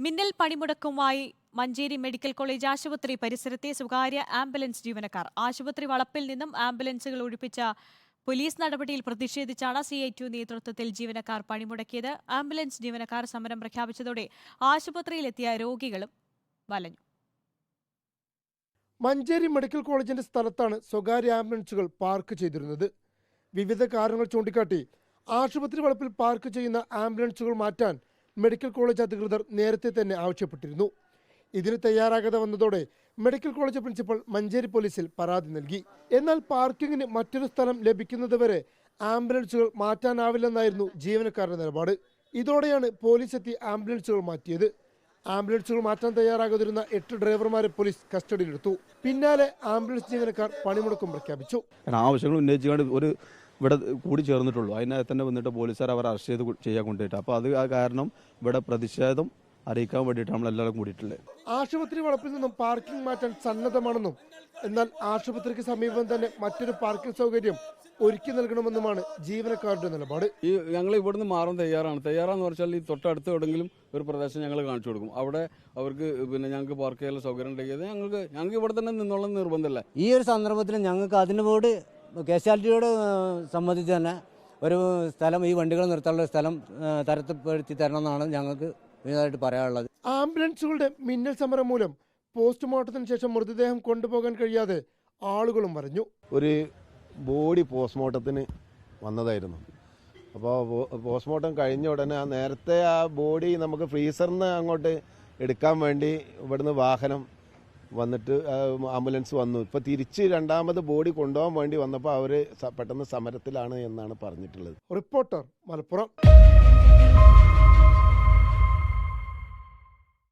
മിന്നൽ പണിമുടക്കുമായി Manjeri medical college ആശുപത്രി പരിസരത്തെ സ്വകാര്യ ആംബുലൻസ് ജീവനക്കാർ ആശുപത്രി വളപ്പിൽ നിന്നും ആംബുലൻസുകൾ ഒഴിപ്പിച്ച പോലീസ് നടപടിയിൽ പ്രതിഷേധിച്ചാണ് CITU നേതൃത്വത്തിൽ ജീവനക്കാർ പണിമുടക്കിയത്. ആംബുലൻസ് ജീവനക്കാർ സമരം പ്രഖ്യാപിച്ചതോടെ ആശുപത്രിയിലെത്തിയ രോഗികളും വലഞ്ഞു. മഞ്ചേരി മെഡിക്കൽ കോളേജിന്റെ സ്ഥലത്താണ് സ്വകാര്യ ആംബുലൻസുകൾ പാർക്ക് ചെയ്തിരുന്നത്. വിവിധ കാരണങ്ങൾ ചൂണ്ടിക്കാട്ടി ആശുപത്രി വളപ്പിൽ പാർക്ക് ചെയ്യുന്ന ആംബുലൻസുകൾ മാറ്റാൻ മെഡിക്കൽ കോളേജ് അധികൃതർ നേരത്തെ തന്നെ ആവശ്യപ്പെട്ടിരുന്നു. ഇതിന് തയ്യാറാകാതെ വന്നതോടെ മെഡിക്കൽ കോളേജ് പ്രിൻസിപ്പൽ മഞ്ചേരി പോലീസിൽ പരാതി നൽകി. എന്നാൽ പാർക്കിങ്ങിന് മറ്റൊരു സ്ഥലം ലഭിക്കുന്നതുവരെ ആംബുലൻസുകൾ മാറ്റാനാവില്ലെന്നായിരുന്നു ജീവനക്കാരുടെ നിലപാട്. ഇതോടെയാണ് പോലീസ് എത്തി ആംബുലൻസുകൾ മാറ്റിയത്. ആംബുലൻസുകൾ മാറ്റാൻ തയ്യാറാകാതിരുന്ന 8 ഡ്രൈവർമാരെ പോലീസ് കസ്റ്റഡിയിലെടുത്തു. പിന്നാലെ ആംബുലൻസ് ജീവനക്കാർ പണിമുടക്കും പ്രഖ്യാപിച്ചു. ആവശ്യങ്ങൾ ഉന്നയിച്ചുകൊണ്ട് ഒരു ഇവിടെ കൂടി ചേർന്നിട്ടുള്ളൂ. അതിനകത്ത് തന്നെ വന്നിട്ട് പോലീസുകാർ അവർ അറസ്റ്റ് ചെയ്ത് ചെയ്യാൻ കൊണ്ടുപോയിട്ട് അപ്പോൾ അത് ആ കാരണം ഇവിടെ പ്രതിഷേധം അറിയിക്കാൻ വേണ്ടിയിട്ട് നമ്മളെല്ലാവരും കൂടിയിട്ടുള്ളത്. ആശുപത്രി വളപ്പിൽ നിന്നും പാർക്കിംഗ് മാറ്റാൻ സന്നദ്ധമാണെന്നും എന്നാൽ ആശുപത്രിക്ക് സമീപം തന്നെ മറ്റൊരു പാർക്കിംഗ് സൗകര്യം ഒരുക്കി നൽകണമെന്നുമാണ് ജീവനക്കാരുടെ നിലപാട്. ഞങ്ങൾ ഇവിടുന്ന് മാറാൻ തയ്യാറാന്ന് പറഞ്ഞാൽ ഈ തൊട്ടടുത്ത് എവിടെയെങ്കിലും ഒരു പ്രദേശം ഞങ്ങൾ കാണിച്ചു കൊടുക്കും. അവിടെ അവർക്ക് ഞങ്ങൾക്ക് പാർക്ക് ചെയ്യാനുള്ള സൗകര്യം ഉണ്ടെങ്കിൽ ഞങ്ങൾക്ക് ഇവിടെ തന്നെ നിന്നുള്ള നിർബന്ധമില്ല. ഈ ഒരു സന്ദർഭത്തിൽ ഞങ്ങൾക്ക് അതിനോട് കാഷ്വാലിറ്റിയോട് സംബന്ധിച്ച് തന്നെ ഒരു സ്ഥലം, ഈ വണ്ടികൾ നിർത്താനുള്ള സ്ഥലം തരപ്പെടുത്തി തരണമെന്നാണ് ഞങ്ങൾക്ക് മെയിനായിട്ട് പറയാനുള്ളത്. ആംബുലൻസുകളുടെ മിന്നൽ സമരം മൂലം പോസ്റ്റ്മോർട്ടത്തിന് ശേഷം മൃതദേഹം കൊണ്ടുപോകാൻ കഴിയാതെ ആളുകളും പറഞ്ഞു. ഒരു ബോഡി പോസ്റ്റ്മോർട്ടത്തിന് വന്നതായിരുന്നു. അപ്പോൾ പോസ്റ്റ്മോർട്ടം കഴിഞ്ഞ ഉടനെ നേരത്തെ ആ ബോഡി നമുക്ക് ഫ്രീസറിന് അങ്ങോട്ട് എടുക്കാൻ വേണ്ടി ഇവിടുന്ന് വാഹനം വന്നിട്ട് ആംബുലൻസ് വന്നു. ഇപ്പോൾ തിരിച്ച് രണ്ടാമത് ബോഡി കൊണ്ടുപോകാൻ വേണ്ടി വന്നപ്പോൾ അവർ പെട്ടെന്ന് സമരത്തിലാണ് എന്നാണ് പറഞ്ഞിട്ടുള്ളത്. റിപ്പോർട്ടർ, മലപ്പുറം.